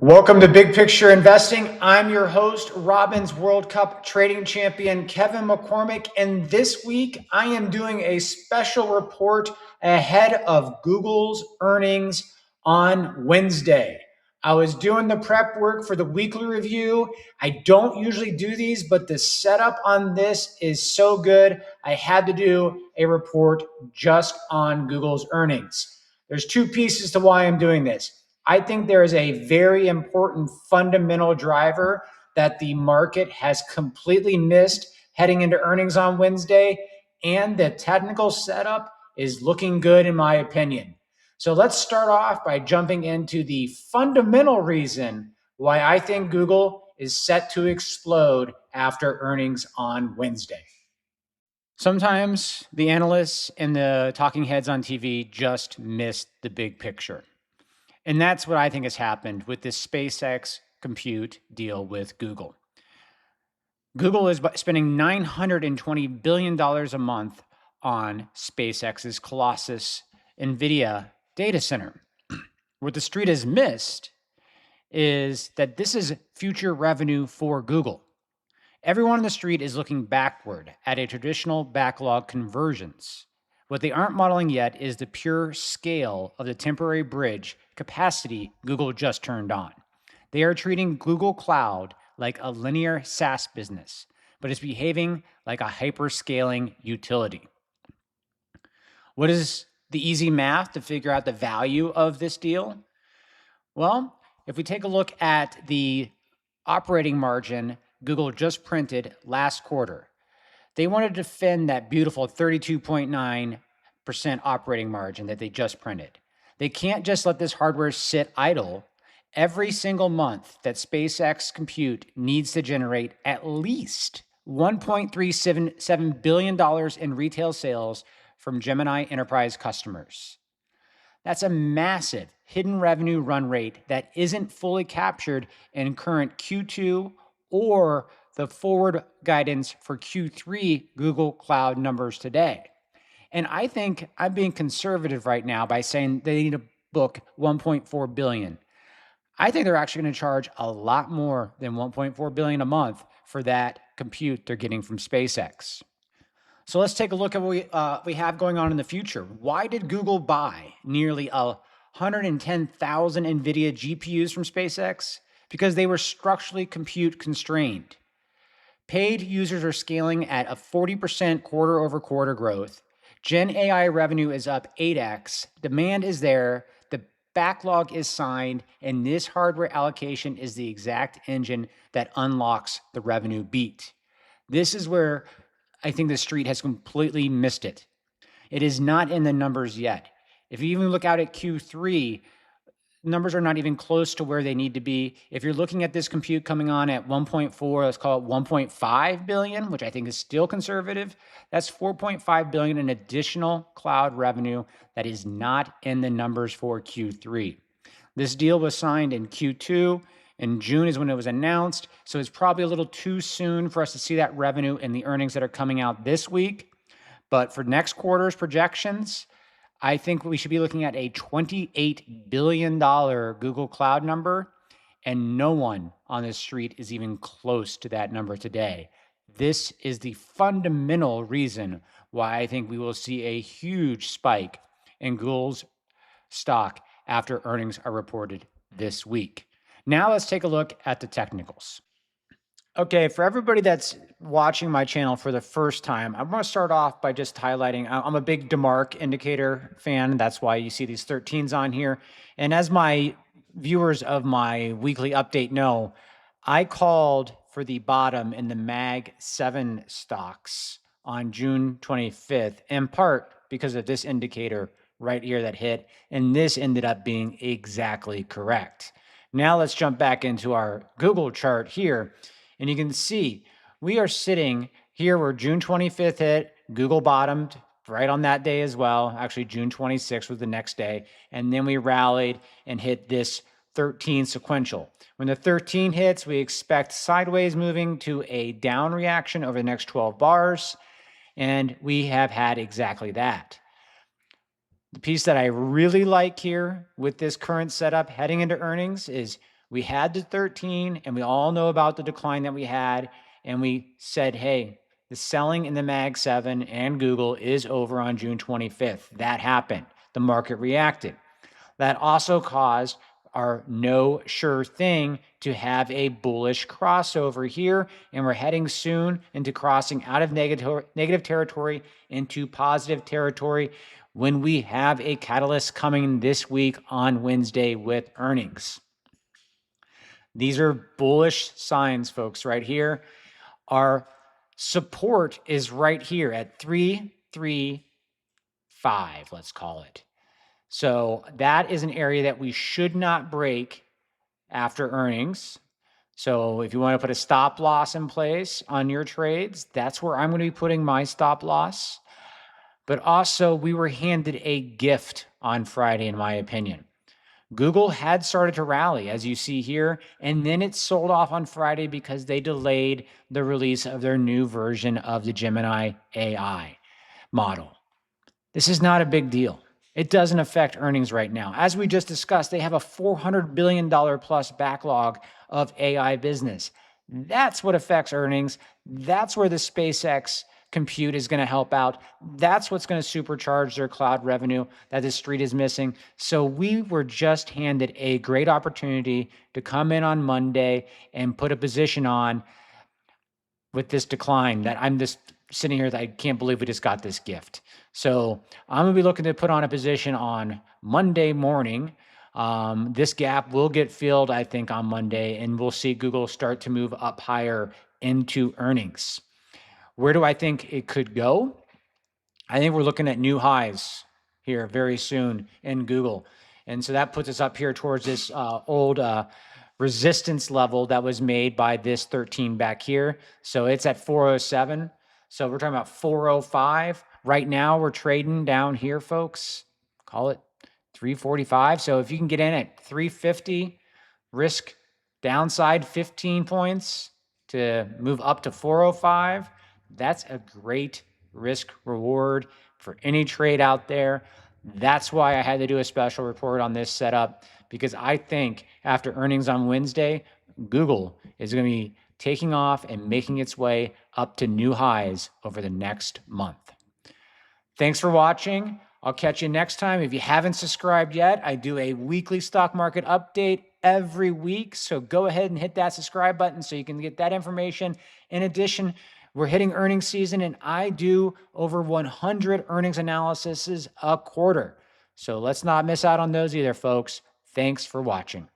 Welcome to Big Picture Investing. I'm your host, Robbins World Cup trading champion, Kevin McCormick. And this week, I am doing a special report ahead of Google's earnings on Wednesday. I was doing the prep work for the weekly review. I don't usually do these, but the setup on this is so good. I had to do a report just on Google's earnings. There's two pieces to why I'm doing this. I think there is a very important fundamental driver that the market has completely missed heading into earnings on Wednesday, and the technical setup is looking good in my opinion. So let's start off by jumping into the fundamental reason why I think Google is set to explode after earnings on Wednesday. Sometimes the analysts and the talking heads on TV just miss the big picture. And that's what I think has happened with this SpaceX compute deal with Google. Google is spending $920 billion a month on SpaceX's Colossus NVIDIA data center. What the street has missed is that this is future revenue for Google. Everyone on the street is looking backward at a traditional backlog conversions. What they aren't modeling yet is the pure scale of the temporary bridge capacity Google just turned on. They are treating Google Cloud like a linear SaaS business, but it's behaving like a hyper-scaling utility. What is the easy math to figure out the value of this deal? Well, if we take a look at the operating margin Google just printed last quarter, they want to defend that beautiful 32.9% operating margin that they just printed. They can't just let this hardware sit idle. Every single month that SpaceX compute needs to generate at least $1.37 billion in retail sales from Gemini Enterprise customers. That's a massive hidden revenue run rate that isn't fully captured in current Q2 or the forward guidance for Q3 Google Cloud numbers today. And I think I'm being conservative right now by saying they need to book $1.4 billion. I think they're actually going to charge a lot more than $1.4 billion a month for that compute they're getting from SpaceX. So let's take a look at what we have going on in the future. Why did Google buy nearly 110,000 NVIDIA GPUs from SpaceX? Because they were structurally compute constrained. Paid users are scaling at a 40% quarter over quarter growth. GenAI revenue is up 8x. Demand is there. The backlog is signed. And this hardware allocation is the exact engine that unlocks the revenue beat. This is where I think the street has completely missed it. It is not in the numbers yet. If you even look out at Q3, numbers are not even close to where they need to be. If you're looking at this compute coming on at 1.4, let's call it 1.5 billion, which I think is still conservative, that's 4.5 billion in additional cloud revenue that is not in the numbers for Q3. This deal was signed in Q2. In June is when it was announced, so it's probably a little too soon for us to see that revenue in the earnings that are coming out this week. But for next quarter's projections, I think we should be looking at a $28 billion Google Cloud number, and no one on the street is even close to that number today. This is the fundamental reason why I think we will see a huge spike in Google's stock after earnings are reported this week. Now let's take a look at the technicals. Okay, for everybody that's watching my channel for the first time, I want to start off by just highlighting, I'm a big DeMark indicator fan. That's why you see these 13s on here. And as my viewers of my weekly update know, I called for the bottom in the MAG 7 stocks on June 25th, in part because of this indicator right here that hit, and this ended up being exactly correct. Now let's jump back into our Google chart here, and you can see we are sitting here where June 25th hit, Google bottomed right on that day as well. Actually, June 26th was the next day, and then we rallied and hit this 13 sequential. When the 13 hits, we expect sideways moving to a down reaction over the next 12 bars, and we have had exactly that. The piece that I really like here with this current setup heading into earnings is We had the 13, and we all know about the decline that we had. And we said, hey, the selling in the Mag 7 and Google is over on June 25th. That happened. The market reacted. That also caused our no sure thing to have a bullish crossover here. And we're heading soon into crossing out of negative territory into positive territory when we have a catalyst coming this week on Wednesday with earnings. These are bullish signs, folks, right here. Our support is right here at 335, let's call it. So that is an area that we should not break after earnings. So if you want to put a stop loss in place on your trades, that's where I'm going to be putting my stop loss. But also, we were handed a gift on Friday, in my opinion. Google had started to rally, as you see here, and then it sold off on Friday because they delayed the release of their new version of the Gemini AI model. This is not a big deal. It doesn't affect earnings right now. As we just discussed, they have a $400 billion plus backlog of AI business. That's what affects earnings. That's where the SpaceX compute is going to help out. That's what's going to supercharge their cloud revenue that the street is missing. So we were just handed a great opportunity to come in on Monday and put a position on with this decline that I'm just sitting here that I can't believe we just got this gift. So I'm going to be looking to put on a position on Monday morning. This gap will get filled, I think, on Monday, and we'll see Google start to move up higher into earnings. Where do I think it could go? I think we're looking at new highs here very soon in Google. And so that puts us up here towards this old resistance level that was made by this 13 back here. So it's at 407. So we're talking about 405. Right now we're trading down here, folks. Call it 345. So if you can get in at 350, risk downside 15 points to move up to 405, that's a great risk reward for any trade out there. That's why I had to do a special report on this setup, because I think after earnings on Wednesday, Google is going to be taking off and making its way up to new highs over the next month. Thanks for watching. I'll catch you next time. If you haven't subscribed yet, I do a weekly stock market update every week. So go ahead and hit that subscribe button so you can get that information. In addition, we're hitting earnings season, and I do over 100 earnings analyses a quarter. So let's not miss out on those either, folks. Thanks for watching.